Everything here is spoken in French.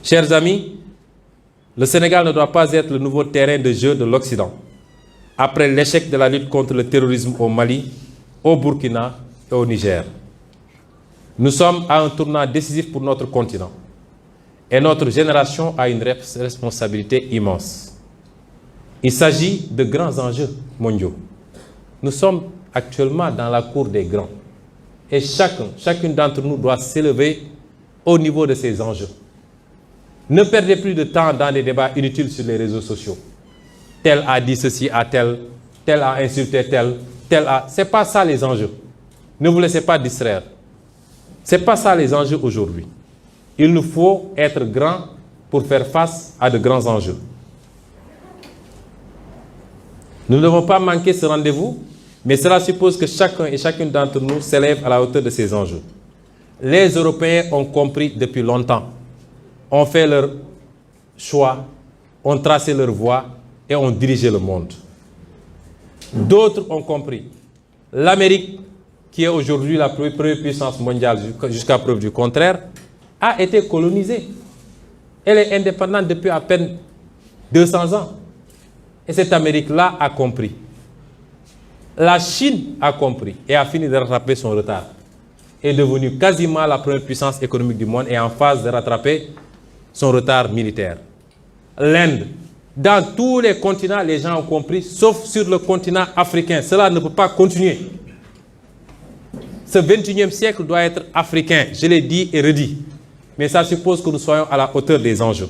Chers amis, le Sénégal ne doit pas être le nouveau terrain de jeu de l'Occident. Après l'échec de la lutte contre le terrorisme au Mali, au Burkina et au Niger. Nous sommes à un tournant décisif pour notre continent. Et notre génération a une responsabilité immense. Il s'agit de grands enjeux mondiaux. Nous sommes actuellement dans la cour des grands. Et chacune d'entre nous doit s'élever au niveau de ces enjeux. Ne perdez plus de temps dans des débats inutiles sur les réseaux sociaux. Tel a dit ceci à tel, tel a insulté tel, tel a... Ce n'est pas ça les enjeux. Ne vous laissez pas distraire. Ce n'est pas ça les enjeux aujourd'hui. Il nous faut être grands pour faire face à de grands enjeux. Nous ne devons pas manquer ce rendez-vous, mais cela suppose que chacun et chacune d'entre nous s'élève à la hauteur de ces enjeux. Les Européens ont compris depuis longtemps, ont fait leur choix, ont tracé leur voie et ont dirigé le monde. D'autres ont compris. L'Amérique, qui est aujourd'hui la première puissance mondiale jusqu'à preuve du contraire, a été colonisée. Elle est indépendante depuis à peine 200 ans. Et cette Amérique-là a compris. La Chine a compris et a fini de rattraper son retard. Est devenue quasiment la première puissance économique du monde et en phase de rattraper son retard militaire. L'Inde, dans tous les continents, les gens ont compris, sauf sur le continent africain. Cela ne peut pas continuer. Ce 21e siècle doit être africain, je l'ai dit et redit. Mais ça suppose que nous soyons à la hauteur des enjeux.